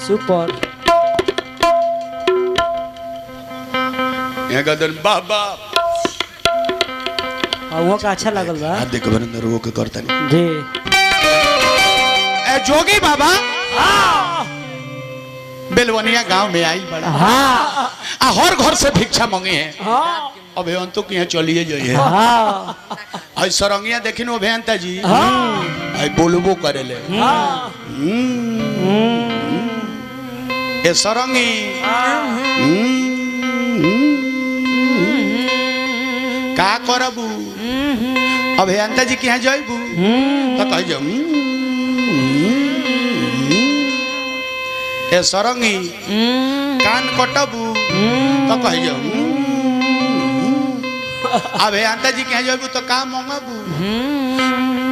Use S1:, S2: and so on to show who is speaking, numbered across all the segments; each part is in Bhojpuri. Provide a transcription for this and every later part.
S1: सुपर
S2: यहाँ गदन बाबा
S1: वो का अच्छा लगल बा
S2: देखो बरंदर वो के करता नहीं
S1: जी
S2: ए जोगी बाबा बेलवनिया गांव में आई बड़ा
S1: हाँ
S2: हर घर से भिक्षा मांगे हैं
S1: हाँ
S2: अब तो यहाँ चलिए जाइए
S1: हाँ
S2: आई सरंगिया देखिन वो भेंता जी
S1: हाँ
S2: आई बोलबो करे ले
S1: हाँ
S2: ए सरंगी का करबू अभियंता जी के यहाँ जाइबू तो कह जाऊ ए सरंगी कान कटबू तो कह जाऊ अभियंता जी के यहाँ जाइबू तो का मंगबू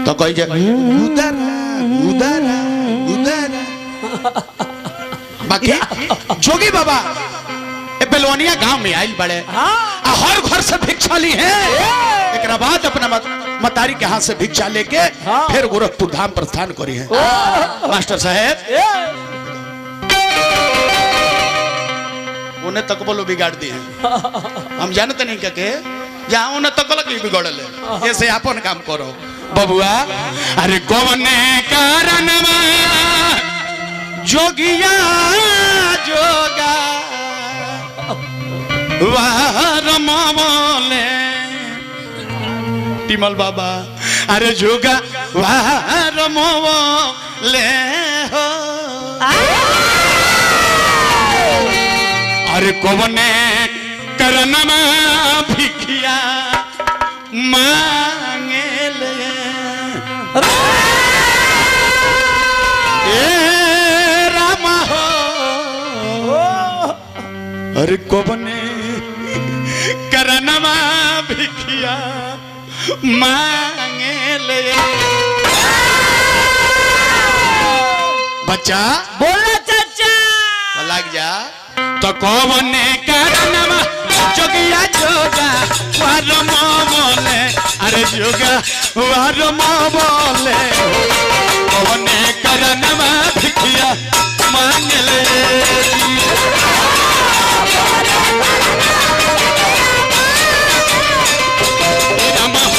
S2: तो कह जा उदारा उदारा उदारा बाकी जोगी बाबा ए बेलवनिया गांव में आइल बड़े हर घर से भिक्षा ली है एक बाद अपना मतारी के हाथ से भिक्षा लेके फिर गोरखपुर धाम प्रस्थान करी है मास्टर साहब उन्हें तक बोलो बिगाड़ दिए हम जानते नहीं क्या जहाँ उन्हें तक लगी बिगड़ ले ऐसे अपन काम करो बबुआ अरे कौने कारण जोगिया जोगा वाले टिमल बाबा अरे जोगा वाले हो अरे कौने करनमा भिखिया मांगे ले ए रामा हो अरे कौने करनमा भिखिया मांगे ले बच्चा
S1: बोला चाचा
S2: लग जा तो कौने करनमा जोगिया जोगा वारम बोले अरे जोगा वारम बोले कौने करनमा भिखिया मांग ले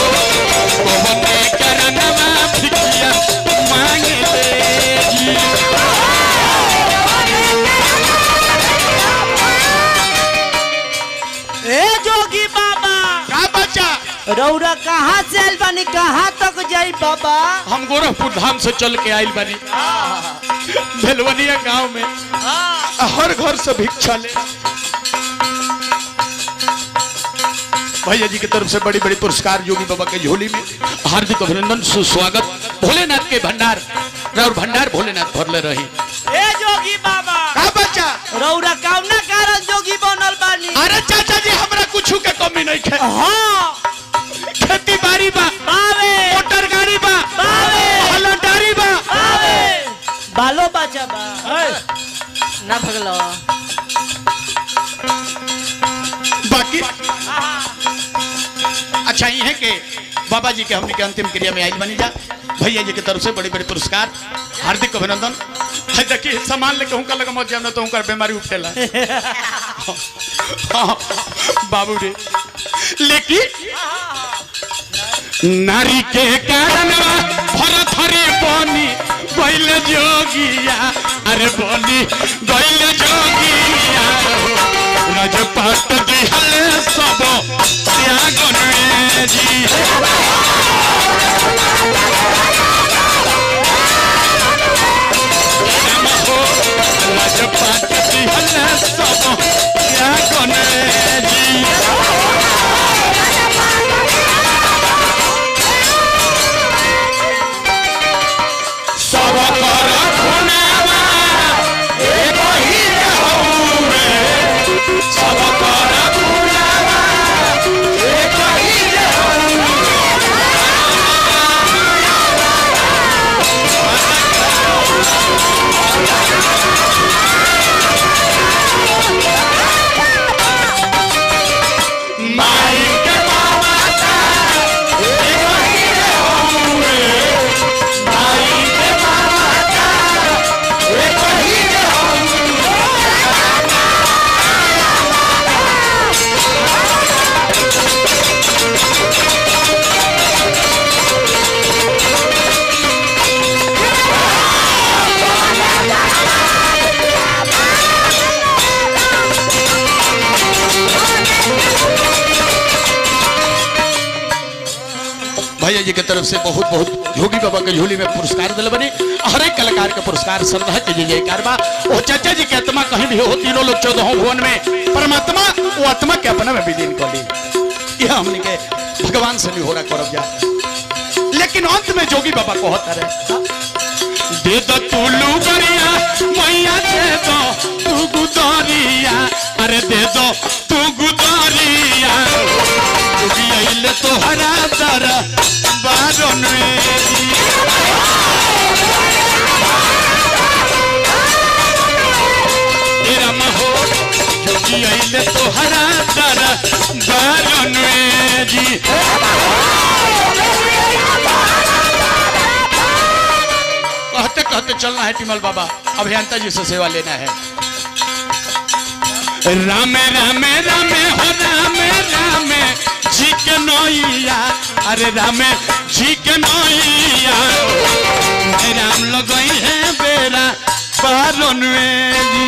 S2: कौने करनमा भिखिया मांग ले
S1: जोगी बाबा
S2: का बच्चा
S1: रौरा कहाँ से आइल बानी कहाँ तक जाई बाबा
S2: हम गोरखपुर धाम से चल के आइल बानी बेलवनिया गांव में हर घर से भिक्षा ले भैया जी की तरफ से बड़ी बड़ी पुरस्कार योगी बाबा के झोली में हार्दिक अभिनंदन सुस्वागत भोलेनाथ के भंडार और भंडार भोलेनाथ भरले रही
S1: ए जोगी बाबा
S2: का बच्चा
S1: रौरा कौना कारण जोगी बनल बानी
S2: अरे चाचा जी हमरा कुछ के कमी नहीं है
S1: हाँ
S2: खेती बाड़ी बा
S1: बावे
S2: मोटर गाड़ी बा
S1: बावे
S2: हलटारी बा
S1: बावे बालो बचा बा ना भगलो
S2: बाकी अच्छा ये है कि बाबा जी के हमने के अंतिम क्रिया में आइल बनी जा भैया जी की तरफ से बड़े बड़े पुरस्कार हार्दिक अभिनंदन है देखिए सामान लेके उनका लगा मत जाना तो उनका बीमारी उठेला बाबू रे लेकिन नारी के कारण भरत हरे बनी गइल जोगिया अरे बनी गइल जोगिया राजपाट दिहल सब त्याग जी राजपाट दिहल सब त्याग जी तरफ से बहुत बहुत योगी बाबा के झोली में पुरस्कार दिल बनी। हर एक कलाकार के पुरस्कार श्रद्धा के जय जयकार बा। वो चाचा जी के आत्मा कहीं भी हो, तीनों लोग 14 भुवन में परमात्मा वो आत्मा के अपना में विलीन कर ली। यह हमने के भगवान से नहीं हो रहा करब जा। लेकिन अंत में जोगी बाबा को होता रहे, दे दो तू लुगरिया मैया, दे दो तू गुदरिया, अरे दे दो तू गुदरिया, ले तो हरा दर बारन ले तो हरा दर बारन जी। कहते कहते चलना है टिमल बाबा, अभियंता जी से सेवा लेना है। रामे रामे रामे हो रामे रामे जी के नैया, अरे रामे जी के नैया, राम लगई है बेरा पारन जी।